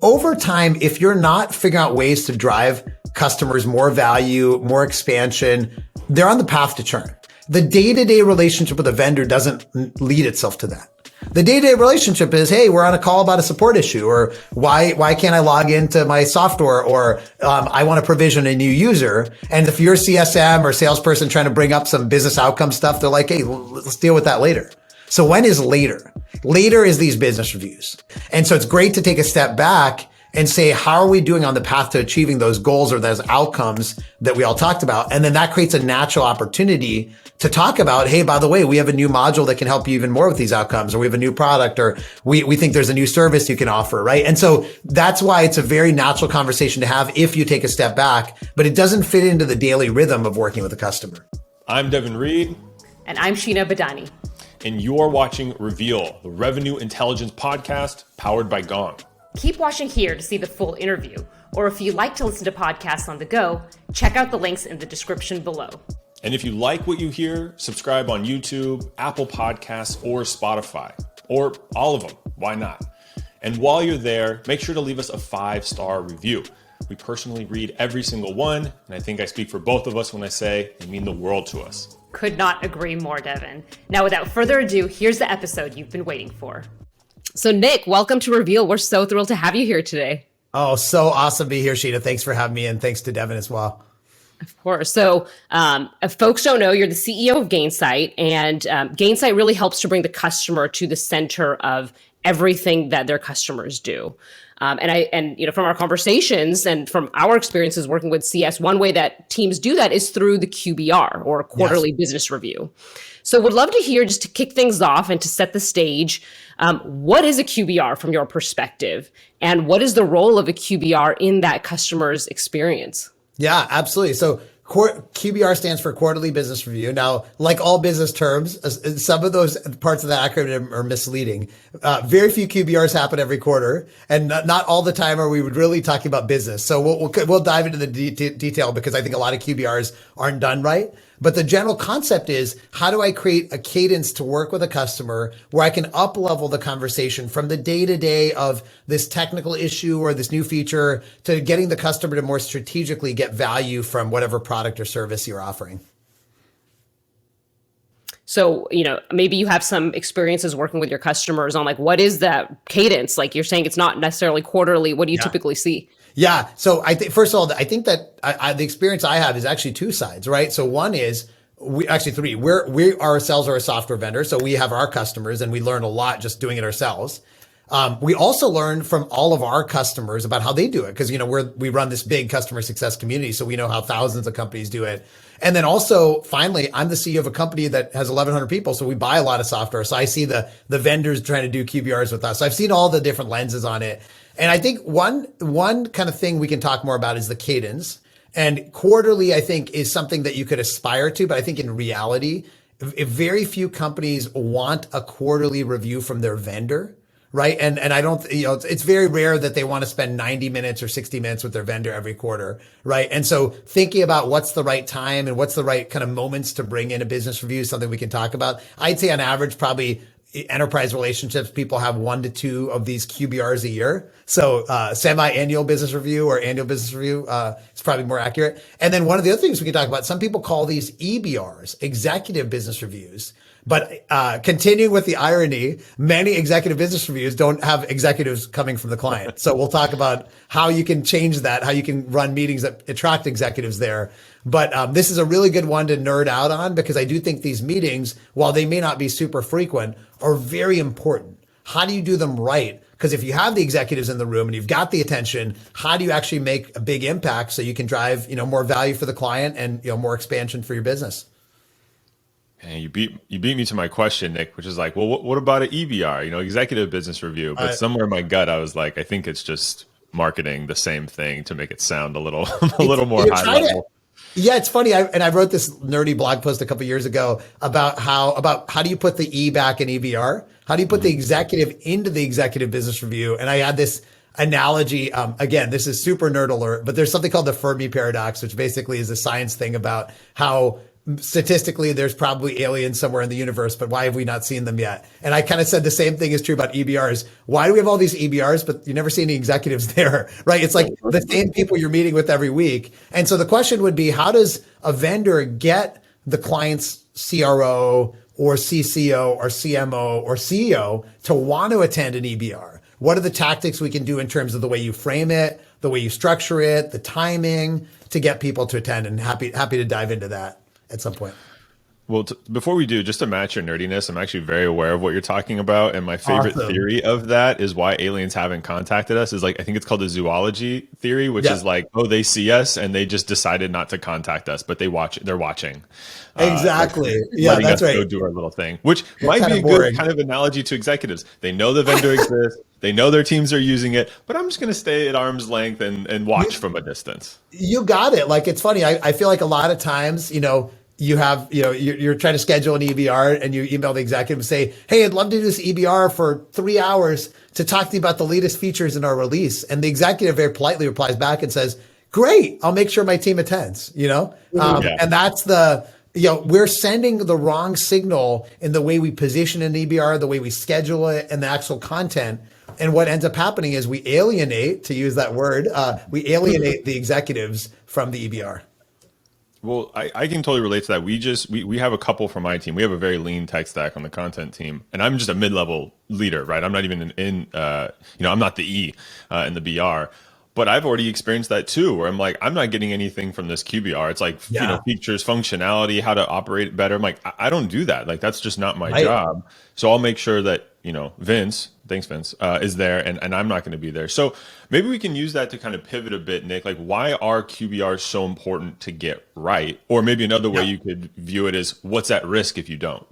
over time, if you're not figuring out ways to drive customers more value, more expansion, they're on the path to churn. The day-to-day relationship with a vendor doesn't lead itself to that. The day-to-day relationship is, hey, we're on a call about a support issue, or why can't I log into my software, or I want to provision a new user. And if you're CSM or salesperson trying to bring up some business outcome stuff, they're like, hey, let's deal with that later. So when is later? Later is these business reviews. And so it's great to take a step back and say, how are we doing on the path to achieving those goals or those outcomes that we all talked about? And then that creates a natural opportunity to talk about, hey, by the way, we have a new module that can help you even more with these outcomes, or we have a new product, or we think there's a new service you can offer, right? And so that's why it's a very natural conversation to have if you take a step back, but it doesn't fit into the daily rhythm of working with a customer. I'm Devin Reed. And I'm Sheena Badani. And you're watching Reveal, the Revenue Intelligence podcast powered by Gong. Keep watching here to see the full interview, or if you like to listen to podcasts on the go, check out the links in the description below. And if you like what you hear, subscribe on YouTube, Apple Podcasts, or Spotify, or all of them. Why not? And while you're there, make sure to leave us a 5-star review. We personally read every single one, and I think I speak for both of us when I say they mean the world to us. Could not agree more, Devin. Now, without further ado, here's the episode you've been waiting for. So Nick, welcome to Reveal. We're so thrilled to have you here today. Oh, so awesome to be here, Sheena. Thanks for having me, and thanks to Devin as well. Of course. So if folks don't know, you're the CEO of Gainsight, and Gainsight really helps to bring the customer to the center of everything that their customers do. And from our conversations and from our experiences working with CS, one way that teams do that is through the QBR, or a quarterly business review. So would love to hear, just to kick things off and to set the stage, what is a QBR from your perspective, and what is the role of a QBR in that customer's experience? Yeah, absolutely. So QBR stands for Quarterly Business Review. Now, like all business terms, some of those parts of the acronym are misleading. Very few QBRs happen every quarter, and not all the time are we really talking about business. So we'll dive into the detail, because I think a lot of QBRs aren't done right. But the general concept is, how do I create a cadence to work with a customer where I can up-level the conversation from the day-to-day of this technical issue or this new feature to getting the customer to more strategically get value from whatever product or service you're offering? So, maybe you have some experiences working with your customers on what is that cadence? Like you're saying, it's not necessarily quarterly. What do you typically see? Yeah. So I think, first of all, I think that the experience I have is actually two sides, right? So one is, three. We ourselves are a software vendor. So we have our customers, and we learn a lot just doing it ourselves. We also learn from all of our customers about how they do it, because, we run this big customer success community. So we know how thousands of companies do it. And then also, finally, I'm the CEO of a company that has 1,100 people. So we buy a lot of software. So I see the vendors trying to do QBRs with us. So I've seen all the different lenses on it. And I think one kind of thing we can talk more about is the cadence. And quarterly, I think, is something that you could aspire to. But I think in reality, if very few companies want a quarterly review from their vendor, right? And I don't, it's very rare that they want to spend 90 minutes or 60 minutes with their vendor every quarter, right? And so thinking about what's the right time and what's the right kind of moments to bring in a business review is something we can talk about. I'd say on average, probably enterprise relationships, people have 1 to 2 of these QBRs a year. So semi-annual business review or annual business review is probably more accurate. And then one of the other things we can talk about, some people call these EBRs, executive business reviews. But continuing with the irony, many executive business reviews don't have executives coming from the client. So we'll talk about how you can change that, how you can run meetings that attract executives there. But this is a really good one to nerd out on, because I do think these meetings, while they may not be super frequent, are very important. How do you do them right? Because if you have the executives in the room and you've got the attention, how do you actually make a big impact so you can drive, more value for the client and, more expansion for your business? And you beat me to my question, Nick, which is like, well, what about an EBR, executive business review? But somewhere in my gut, I was like, I think it's just marketing the same thing to make it sound a little more high level. Yeah, it's funny. I wrote this nerdy blog post a couple of years ago about how do you put the E back in EBR? How do you put the executive into the executive business review? And I had this analogy. Again, this is super nerd alert, but there's something called the Fermi paradox, which basically is a science thing about how statistically, there's probably aliens somewhere in the universe, but why have we not seen them yet? And I kind of said the same thing is true about EBRs. Why do we have all these EBRs, but you never see any executives there, right? It's like the same people you're meeting with every week. And so the question would be, how does a vendor get the client's CRO or CCO or CMO or CEO to want to attend an EBR? What are the tactics we can do in terms of the way you frame it, the way you structure it, the timing to get people to attend? And happy to dive into that at some point. Well, before we do, just to match your nerdiness, I'm actually very aware of what you're talking about. And my favorite theory of that is why aliens haven't contacted us is like, I think it's called the zoology theory, which is like, oh, they see us and they just decided not to contact us, but they're watching. Exactly. Letting us go do our little thing, which might be a good kind of analogy to executives. They know the vendor exists. They know their teams are using it, but I'm just going to stay at arm's length and watch from a distance. You got it. Like, it's funny. I feel like a lot of times, you're trying to schedule an EBR and you email the executive and say, hey, I'd love to do this EBR for 3 hours to talk to you about the latest features in our release. And the executive very politely replies back and says, great, I'll make sure my team attends, and that's we're sending the wrong signal in the way we position an EBR, the way we schedule it, and the actual content. And what ends up happening is we alienate, to use that word, the executives from the EBR. Well, I can totally relate to that. We have a couple from my team. We have a very lean tech stack on the content team, and I'm just a mid-level leader, right? I'm not even I'm not the E in the BR. But I've already experienced that too, where I'm like, I'm not getting anything from this QBR. It's like, features, functionality, how to operate better. I'm like, I don't do that. Like, that's just not my job. So I'll make sure that, Vince, thanks, Vince, is there, and I'm not going to be there. So maybe we can use that to kind of pivot a bit, Nick. Like, why are QBRs so important to get right? Or maybe another way you could view it is, what's at risk if you don't?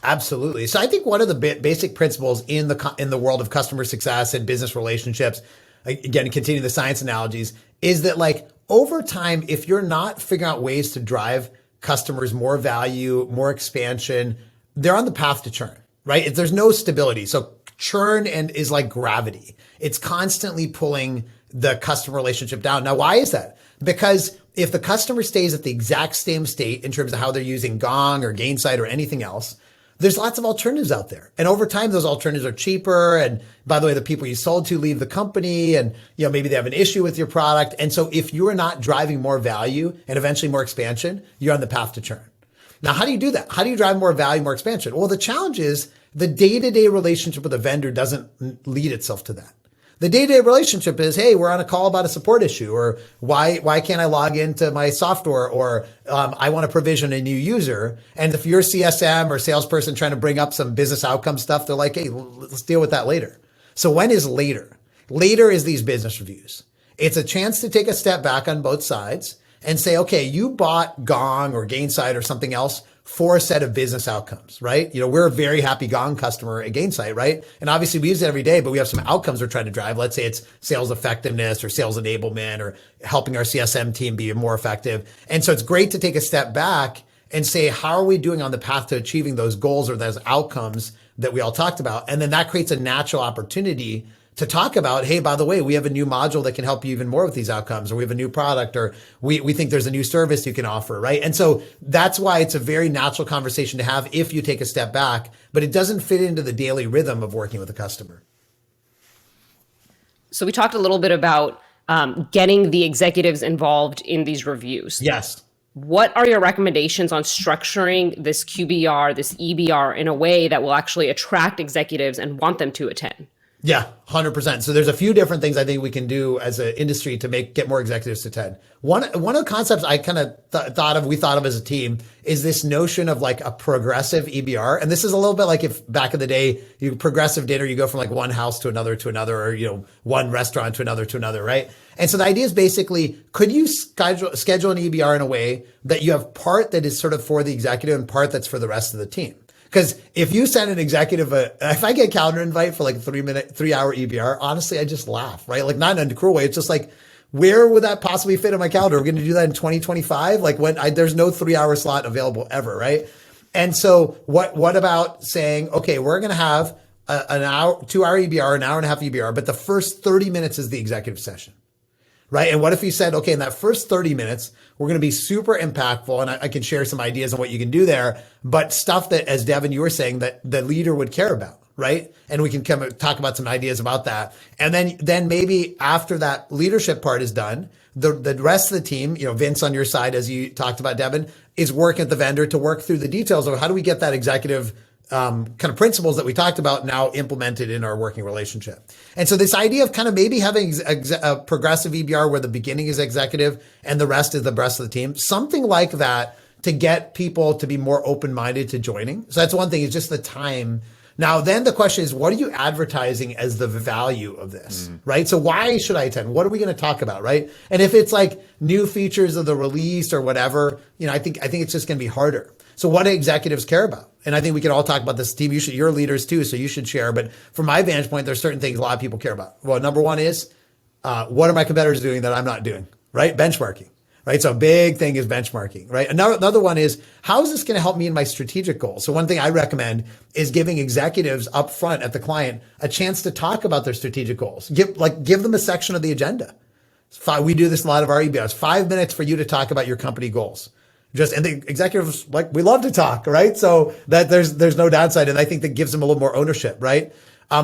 Absolutely. So I think one of the basic principles in the world of customer success and business relationships, again, continue the science analogies, is that like over time, if you're not figuring out ways to drive customers more value, more expansion, they're on the path to churn, right? If there's no stability. So churn is like gravity. It's constantly pulling the customer relationship down. Now, why is that? Because if the customer stays at the exact same state in terms of how they're using Gong or Gainsight or anything else, there's lots of alternatives out there. And over time, those alternatives are cheaper. And by the way, the people you sold to leave the company and, maybe they have an issue with your product. And so if you are not driving more value and eventually more expansion, you're on the path to churn. Now, how do you do that? How do you drive more value, more expansion? Well, the challenge is the day-to-day relationship with a vendor doesn't lead itself to that. The day-to-day relationship is, hey, we're on a call about a support issue, or why can't I log into my software, or I want to provision a new user. And if you're CSM or salesperson trying to bring up some business outcome stuff, they're like, hey, let's deal with that later. So when is later? Later is these business reviews. It's a chance to take a step back on both sides and say, okay, you bought Gong or Gainsight or something else for a set of business outcomes, right? We're a very happy Gong customer at Gainsight, right? And obviously we use it every day, but we have some outcomes we're trying to drive. Let's say it's sales effectiveness or sales enablement or helping our CSM team be more effective. And so it's great to take a step back and say, how are we doing on the path to achieving those goals or those outcomes that we all talked about? And then that creates a natural opportunity to talk about, hey, by the way, we have a new module that can help you even more with these outcomes, or we have a new product, or we think there's a new service you can offer, right? And so that's why it's a very natural conversation to have if you take a step back, but it doesn't fit into the daily rhythm of working with a customer. So we talked a little bit about getting the executives involved in these reviews. Yes. What are your recommendations on structuring this QBR, this EBR in a way that will actually attract executives and want them to attend? Yeah, 100%. So there's a few different things I think we can do as an industry to get more executives to attend. One of the concepts I kind of we thought of as a team is this notion of like a progressive EBR. And this is a little bit like if back in the day, you progressive dinner, you go from like one house to another, or, one restaurant to another, right? And so the idea is basically, could you schedule an EBR in a way that you have part that is sort of for the executive and part that's for the rest of the team? Because if you send an executive if I get a calendar invite for like a 3-hour EBR, honestly, I just laugh, right? Like not in a cruel way. It's just like, where would that possibly fit in my calendar? We're going to do that in 2025? Like there's no 3-hour slot available ever, right? And so what about saying, okay, we're going to have an hour, 2-hour EBR, an hour and a half EBR, but the first 30 minutes is the executive session. right? And what if you said, okay, in that first 30 minutes, we're going to be super impactful, and I can share some ideas on what you can do there, but stuff that, as Devin, you were saying, that the leader would care about, right? And we can come and talk about some ideas about that. And then maybe after that leadership part is done, the rest of the team, Vince on your side, as you talked about, Devin, is working at the vendor to work through the details of how do we get that executive kind of principles that we talked about now implemented in our working relationship. And so this idea of kind of maybe having a progressive EBR where the beginning is executive and the rest is the rest of the team, something like that to get people to be more open-minded to joining. So that's one thing, is just the time. Now, then the question is, what are you advertising as the value of this, right? So why should I attend? What are we going to talk about, right? And if it's like new features of the release or whatever, I think it's just going to be harder. So what do executives care about? And I think we can all talk about this team. You're leaders too, so you should share. But from my vantage point, there's certain things a lot of people care about. Well, number one is, what are my competitors doing that I'm not doing, right? Benchmarking, right? So a big thing is benchmarking, right? Another one is, how is this going to help me in my strategic goals? So one thing I recommend is giving executives up front at the client a chance to talk about their strategic goals. Give them a section of the agenda. We do this in a lot of our EBRs. 5 minutes for you to talk about your company goals. And the executives, we love to talk, right? So that there's no downside. And I think that gives them a little more ownership, right?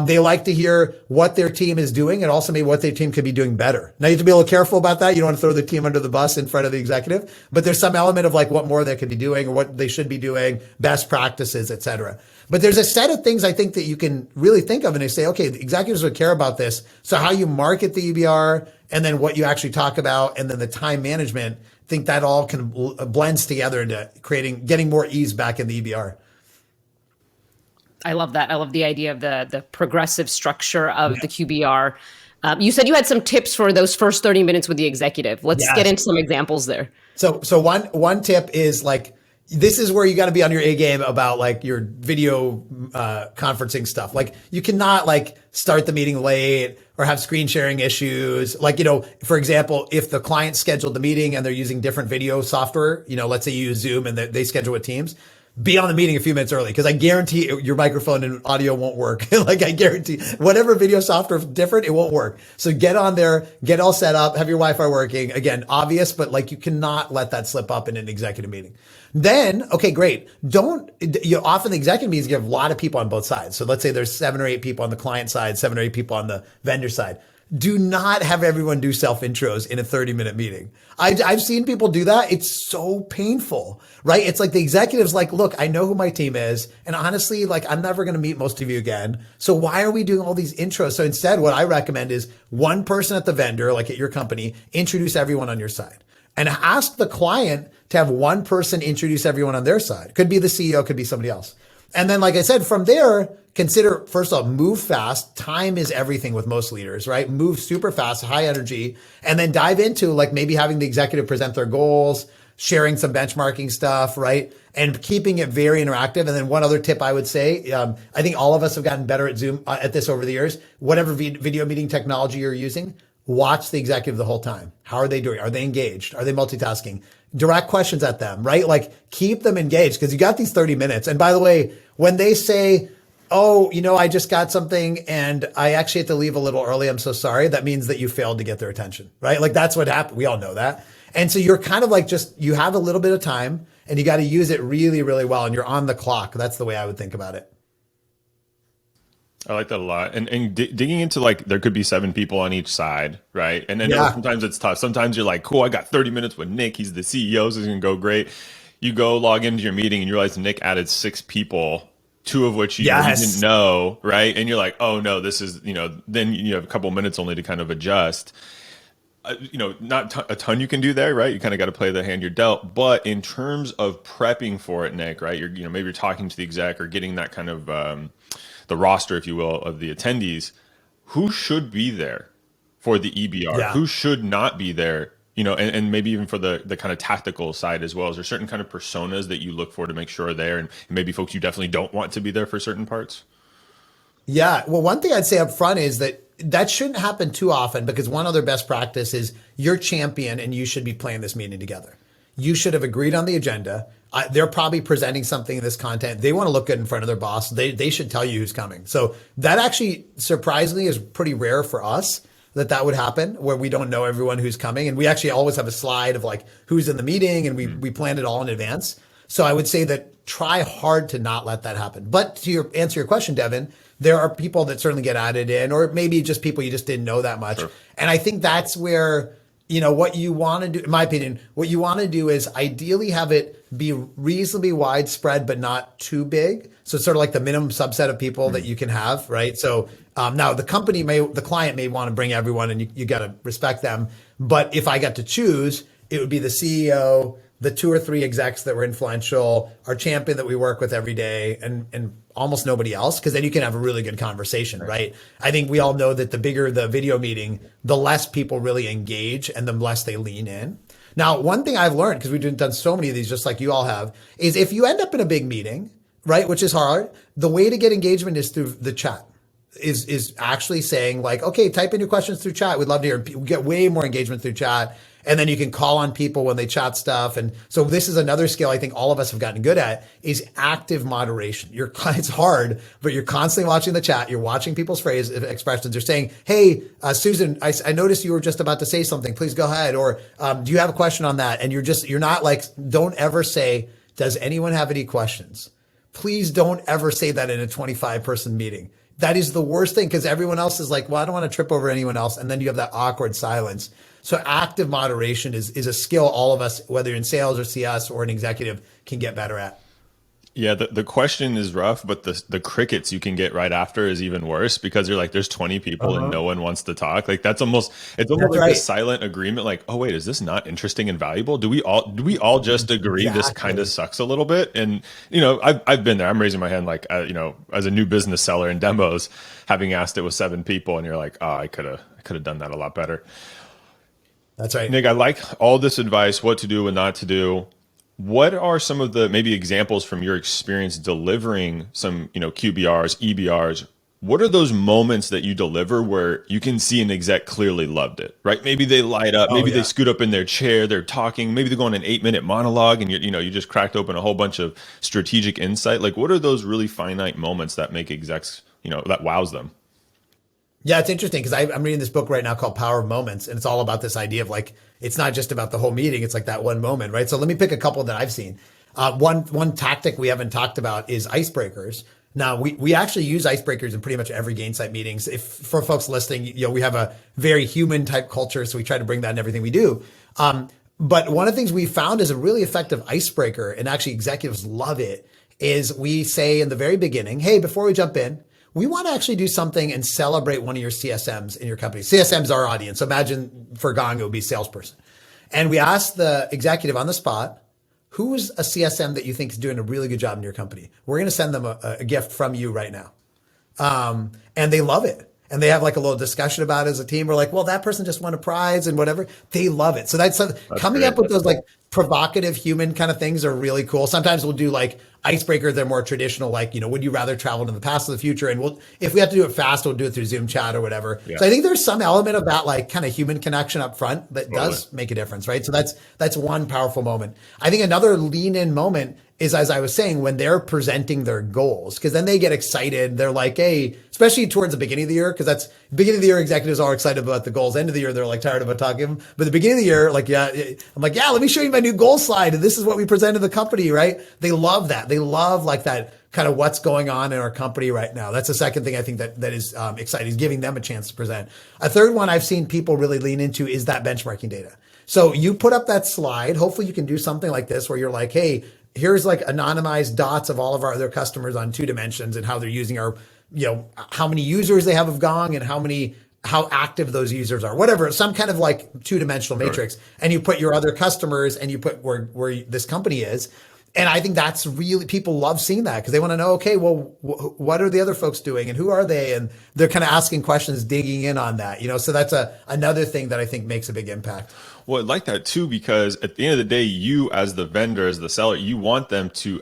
They like to hear what their team is doing and also maybe what their team could be doing better. Now you have to be a little careful about that. You don't want to throw the team under the bus in front of the executive, but there's some element of what more they could be doing or what they should be doing, best practices, et cetera. But there's a set of things I think that you can really think of and they say, okay, the executives would care about this. So how you market the EBR and then what you actually talk about and then the time management, I think that all can blends together into getting more ease back in the EBR. I love that. I love the idea of the progressive structure of the QBR. You said you had some tips for those first 30 minutes with the executive. Let's get into some examples there. So one tip is this is where you got to be on your A game about your video conferencing stuff. You cannot start the meeting late or have screen sharing issues. For example, if the client scheduled the meeting and they're using different video software, let's say you use Zoom and they schedule with Teams, be on the meeting a few minutes early, because I guarantee your microphone and audio won't work. I guarantee whatever video software is different, it won't work. So get on there, get all set up, have your Wi-Fi working. Again, obvious, but you cannot let that slip up in an executive meeting. Then, okay, great. Often the executive meetings give a lot of people on both sides. So let's say there's 7 or 8 people on the client side, 7 or 8 people on the vendor side. Do not have everyone do self-intros in a 30-minute meeting. I've seen people do that. It's so painful, right? It's the executive's look, I know who my team is. And honestly, I'm never going to meet most of you again. So why are we doing all these intros? So instead, what I recommend is one person at the vendor, at your company, introduce everyone on your side. And ask the client to have one person introduce everyone on their side. Could be the CEO, could be somebody else. And then, like I said, from there, consider, first of all, move fast. Time is everything with most leaders, right? Move super fast, high energy, and then dive into maybe having the executive present their goals, sharing some benchmarking stuff, right? And keeping it very interactive. And then one other tip I would say, I think all of us have gotten better at Zoom at this over the years. Whatever video meeting technology you're using, watch the executive the whole time. How are they doing? Are they engaged? Are they multitasking? Direct questions at them, right? Keep them engaged because you got these 30 minutes. And by the way, when they say, oh, I just got something and I actually had to leave a little early, I'm so sorry, that means that you failed to get their attention, right? That's what happened. We all know that. And so you're kind of you have a little bit of time and you got to use it really, really well. And you're on the clock. That's the way I would think about it. I like that a lot. And digging into there could be 7 people on each side, right? And then sometimes it's tough. Sometimes you're cool, I got 30 minutes with Nick. He's the CEO, so it's going to go great. You go log into your meeting and you realize Nick added 6 people, 2 of which you didn't know, right? And you're oh no, this is, then you have a couple minutes only to kind of adjust. Not a ton you can do there, right? You kind of got to play the hand you're dealt. But in terms of prepping for it, Nick, right? Maybe you're talking to the exec or getting that kind of the roster, if you will, of the attendees. Who should be there for the EBR? Yeah. Who should not be there? And maybe even for the kind of tactical side as well. Is there certain kind of personas that you look for to make sure are there, and maybe folks you definitely don't want to be there for certain parts? Yeah. Well, one thing I'd say up front is that shouldn't happen too often, because one other best practice is you're champion and you should be playing this meeting together. You should have agreed on the agenda. They're probably presenting something in this content. They want to look good in front of their boss. They should tell you who's coming. So that actually surprisingly is pretty rare for us. that would happen, where we don't know everyone who's coming. And we actually always have a slide of like who's in the meeting, and we planned it all in advance. So I would say that try hard to not let that happen. But to answer your question, Devin, there are people that certainly get added in, or maybe just people you just didn't know that much. Sure. And I think that's where, what you want to do, in my opinion, what you want to do is ideally have it be reasonably widespread, but not too big. So it's sort of like the minimum subset of people that you can have, right? So now the client may want to bring everyone, and you got to respect them. But if I got to choose, it would be the CEO, the 2 or 3 execs that were influential, our champion that we work with every day, and almost nobody else, because then you can have a really good conversation, right? I think we all know that the bigger the video meeting, the less people really engage and the less they lean in. Now, one thing I've learned, because we've done so many of these, just like you all have, is if you end up in a big meeting, right, which is hard, the way to get engagement is through the chat. Is actually saying like, okay, type in your questions through chat. We'd love to hear. We get way more engagement through chat. And then you can call on people when they chat stuff. And so this is another skill I think all of us have gotten good at, is active moderation. It's hard, but you're constantly watching the chat. You're watching people's expressions. You're saying, hey, Susan, I noticed you were just about to say something. Please go ahead. Or do you have a question on that? And you're not like, don't ever say, does anyone have any questions? Please don't ever say that in a 25-person meeting. That is the worst thing, because everyone else is like, well, I don't want to trip over anyone else. And then you have that awkward silence. So active moderation is a skill all of us, whether you're in sales or CS or an executive, can get better at. Yeah, the question is rough, but the crickets you can get right after is even worse, because you're like, there's 20 people and no one wants to talk. Like it's almost like right. This silent agreement, like, oh wait, is this not interesting and valuable? Do we all just agree this kind of sucks a little bit? And I've been there. I'm raising my hand, like as a new business seller in demos, having asked it with 7 people, and you're like, oh, I could have done that a lot better. That's right. Nick, I like all this advice, what to do and not to do. What are some of the maybe examples from your experience delivering some, QBRs, EBRs? What are those moments that you deliver where you can see an exec clearly loved it, right? Maybe they light up, maybe they scoot up in their chair, they're talking, maybe they're going an 8-minute monologue, and you just cracked open a whole bunch of strategic insight. Like, what are those really finite moments that make execs, that wows them? Yeah, it's interesting, because I'm reading this book right now called Power of Moments, and it's all about this idea of like, it's not just about the whole meeting, it's like that one moment, right? So let me pick a couple that I've seen. One tactic we haven't talked about is icebreakers. Now, we actually use icebreakers in pretty much every Gainsight meetings. If for folks listening, we have a very human type culture, so we try to bring that in everything we do. But one of the things we found is a really effective icebreaker, and actually executives love it, is we say in the very beginning, hey, before we jump in, we want to actually do something and celebrate one of your CSMs in your company. CSM's our audience. So imagine for Gong, it would be salesperson. And we asked the executive on the spot, who's a CSM that you think is doing a really good job in your company? We're going to send them a gift from you right now. And they love it. And they have like a little discussion about it as a team. We're like, well, that person just won a prize and whatever. They love it. So that's coming up with those like provocative human kind of things are really cool. Sometimes we'll do like icebreakers. They're more traditional, like, would you rather travel to the past or the future? And if we have to do it fast, we'll do it through Zoom chat or whatever. Yeah. So I think there's some element of that like kind of human connection up front that does make a difference, right? So that's one powerful moment. I think another lean in moment is, as I was saying, when they're presenting their goals, because then they get excited. They're like, hey, especially towards the beginning of the year, because that's beginning of the year, executives are excited about the goals. End of the year, they're like tired about talking. But the beginning of the year, like, I'm like, let me show you my new goal slide. And this is what we present to the company, right? They love that. They love like that kind of what's going on in our company right now. That's the second thing I think that is exciting, is giving them a chance to present. A third one I've seen people really lean into is that benchmarking data. So you put up that slide. Hopefully you can do something like this where you're like, hey, here's like anonymized dots of all of our other customers on 2 dimensions and how they're using our, how many users they have of Gong and how active those users are, whatever, some kind of like 2-dimensional matrix. And you put your other customers and you put where this company is. And I think that's really, people love seeing that, because they want to know, okay, well, what are the other folks doing and who are they? And they're kind of asking questions, digging in on that, so that's another thing that I think makes a big impact. Well, I like that too, because at the end of the day, you as the vendor, as the seller, you want them to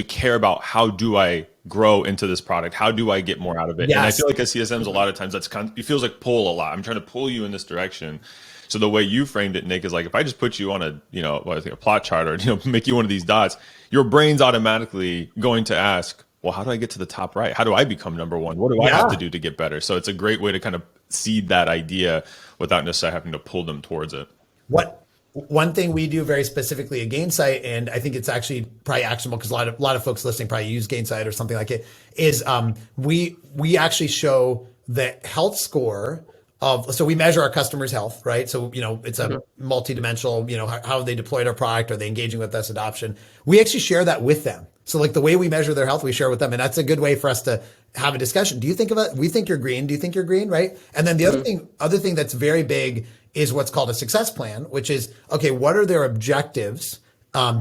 care about, how do I grow into this product? How do I get more out of it? Yes. And I feel like as CSMs, a lot of times it feels like pull a lot. I'm trying to pull you in this direction. So the way you framed it, Nick, is like, if I just put you on a plot chart, or make you one of these dots, your brain's automatically going to ask, well, how do I get to the top right? How do I become number one? What do I have to do to get better? So it's a great way to kind of seed that idea without necessarily having to pull them towards it. One thing we do very specifically at Gainsight, and I think it's actually probably actionable because a lot of folks listening probably use Gainsight or something like it, is we actually show the health score of, so we measure our customers' health, right? So, it's a multi-dimensional, how they deployed our product, are they engaging with us, adoption? We actually share that with them. So like the way we measure their health, we share with them. And that's a good way for us to have a discussion. Do you think about, we think you're green. Do you think you're green? Right. And then the other thing that's very big is what's called a success plan, which is, okay, what are their objectives,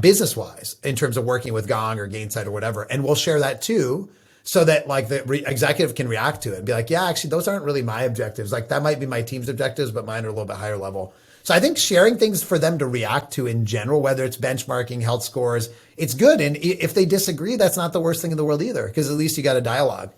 business wise in terms of working with Gong or Gainsight or whatever. And we'll share that too, so that like the executive can react to it and be like, yeah, actually, those aren't really my objectives. Like that might be my team's objectives, but mine are a little bit higher level. So I think sharing things for them to react to in general, whether it's benchmarking, health scores, it's good. And if they disagree, that's not the worst thing in the world either, because at least you got a dialogue.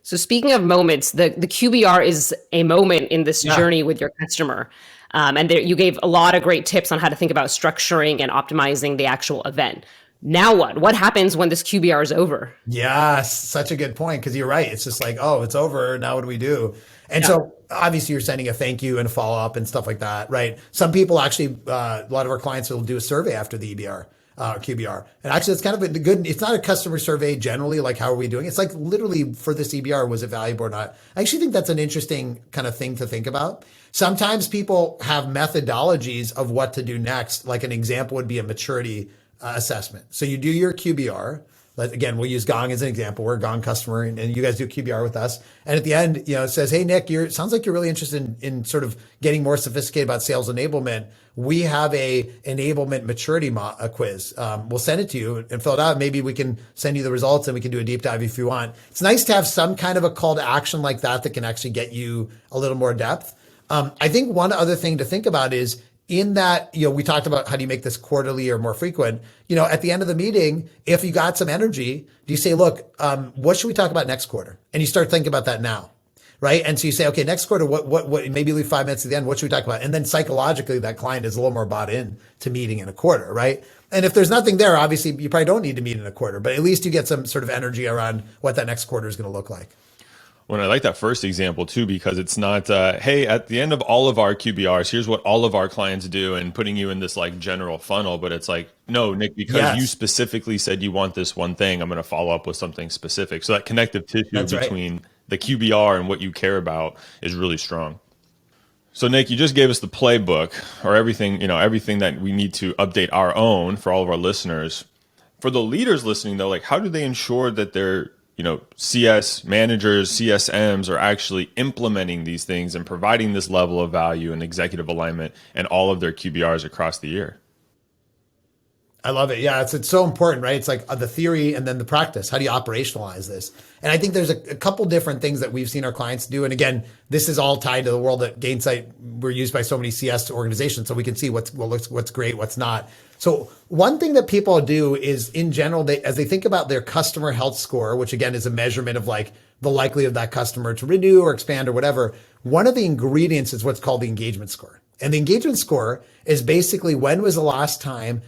So speaking of moments, the QBR is a moment in this journey with your customer. And you gave a lot of great tips on how to think about structuring and optimizing the actual event. Now what? What happens when this QBR is over? Yes, such a good point, because you're right. It's just like, oh, it's over. Now what do we do? And so obviously you're sending a thank you and a follow up and stuff like that, right? Some people actually, a lot of our clients will do a survey after the EBR. QBR. And actually, it's kind of a good, it's not a customer survey generally, like how are we doing? It's like literally for this EBR, was it valuable or not? I actually think that's an interesting kind of thing to think about. Sometimes people have methodologies of what to do next. Like an example would be a maturity assessment. So you do your QBR. Again, we'll use Gong as an example. We're a Gong customer and you guys do QBR with us. And at the end, it says, hey, Nick, sounds like you're really interested in sort of getting more sophisticated about sales enablement. We have a enablement maturity quiz. We'll send it to you and fill it out. Maybe we can send you the results and we can do a deep dive if you want. It's nice to have some kind of a call to action like that can actually get you a little more depth. I think one other thing to think about is, in that, we talked about how do you make this quarterly or more frequent, at the end of the meeting, if you got some energy, do you say, look, what should we talk about next quarter? And you start thinking about that now, right? And so you say, okay, next quarter, what, maybe leave 5 minutes at the end. What should we talk about? And then psychologically, that client is a little more bought in to meeting in a quarter, right? And if there's nothing there, obviously you probably don't need to meet in a quarter, but at least you get some sort of energy around what that next quarter is going to look like. Well, I like that first example too, because it's not, hey, at the end of all of our QBRs, here's what all of our clients do and putting you in this like general funnel. But it's like, no, Nick, because you specifically said you want this one thing, I'm going to follow up with something specific. So that connective tissue between the QBR and what you care about is really strong. So Nick, you just gave us the playbook or everything, everything that we need to update our own for all of our listeners. For the leaders listening though, like how do they ensure that they're CS managers, CSMs are actually implementing these things and providing this level of value and executive alignment and all of their QBRs across the year? I love it. Yeah, it's so important, right? It's like the theory and then the practice. How do you operationalize this? And I think there's a couple different things that we've seen our clients do. And again, this is all tied to the world that Gainsight, we're used by so many CS organizations, so we can see what's great, what's not. So one thing that people do is, in general, as they think about their customer health score, which again is a measurement of like the likelihood of that customer to renew or expand or whatever, one of the ingredients is what's called the engagement score. And the engagement score is basically when was the last time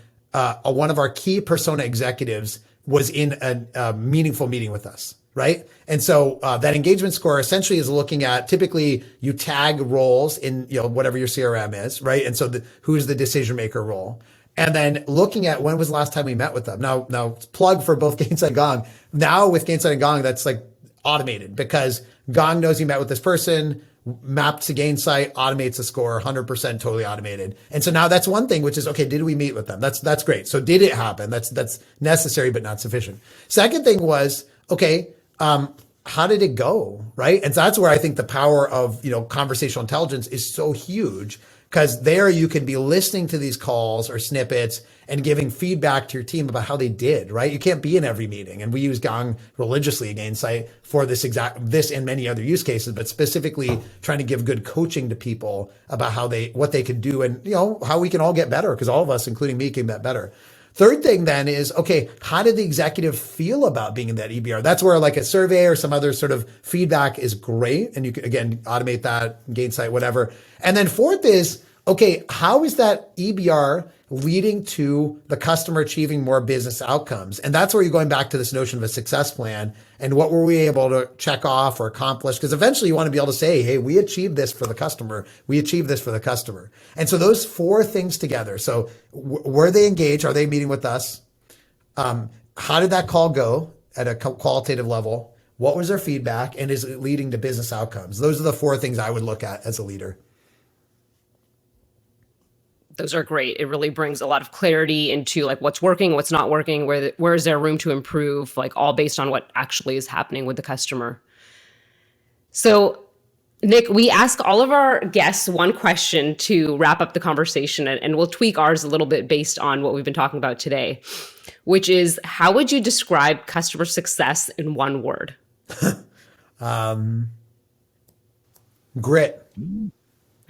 one of our key persona executives was in a meaningful meeting with us, right? And so that engagement score essentially is looking at, typically you tag roles in whatever your CRM is, right? And so who's the decision maker role? And then looking at when was the last time we met with them. Now plug for both Gainsight and Gong. Now with Gainsight and Gong, that's like automated because Gong knows you met with this person, mapped to Gainsight, automates the score, 100% totally automated. And so now that's one thing, which is, okay, did we meet with them? That's great. So did it happen? That's necessary, but not sufficient. Second thing was, okay, how did it go? Right. And so that's where I think the power of, conversational intelligence is so huge. Because there you can be listening to these calls or snippets and giving feedback to your team about how they did, right? You can't be in every meeting. And we use Gong religiously at Gainsight for this and many other use cases, but specifically trying to give good coaching to people about what they could do and, how we can all get better, because all of us, including me, can get better. Third thing then is, okay, how did the executive feel about being in that EBR? That's where like a survey or some other sort of feedback is great. And you can, again, automate that, Gainsight, whatever. And then fourth is, okay, how is that EBR leading to the customer achieving more business outcomes? And that's where you're going back to this notion of a success plan and what were we able to check off or accomplish? Because eventually you want to be able to say, hey, we achieved this for the customer. We achieved this for the customer. And so those four things together. So were they engaged? Are they meeting with us? How did that call go at a qualitative level? What was their feedback? And is it leading to business outcomes? Those are the four things I would look at as a leader. Those are great. It really brings a lot of clarity into like what's working, what's not working, where is there room to improve, like all based on what actually is happening with the customer. So Nick, we ask all of our guests one question to wrap up the conversation, and we'll tweak ours a little bit based on what we've been talking about today, which is how would you describe customer success in one word? Grit.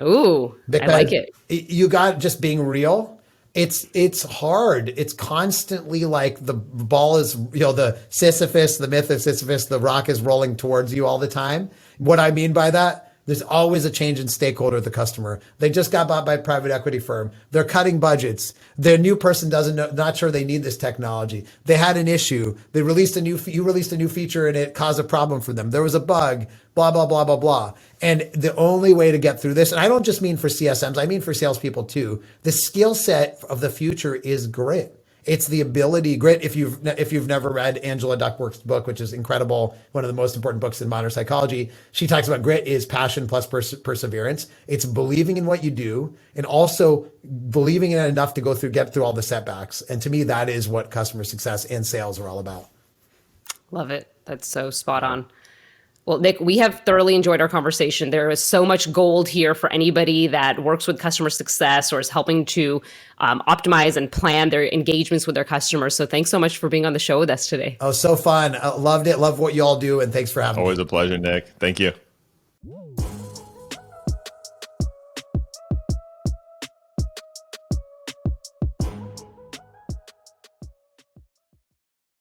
Ooh, I like it. You got just being real. It's hard. It's constantly like the ball is, the Sisyphus, the myth of Sisyphus, the rock is rolling towards you all the time. What I mean by that, there's always a change in stakeholder at the customer. They just got bought by a private equity firm. They're cutting budgets. Their new person not sure they need this technology. They had an issue. You released a new feature and it caused a problem for them. There was a bug, blah, blah, blah, blah, blah. And the only way to get through this, and I don't just mean for CSMs, I mean for salespeople too. The skill set of the future is grit. It's the ability, grit. If you've never read Angela Duckworth's book, which is incredible, one of the most important books in modern psychology, she talks about grit is passion plus perseverance. It's believing in what you do and also believing in it enough to get through all the setbacks. And to me, that is what customer success and sales are all about. Love it. That's so spot on. Well, Nick, we have thoroughly enjoyed our conversation. There is so much gold here for anybody that works with customer success or is helping to optimize and plan their engagements with their customers. So thanks so much for being on the show with us today. Oh, so fun. I loved it. Love what you all do. And thanks for having me. Always a pleasure, Nick. Thank you.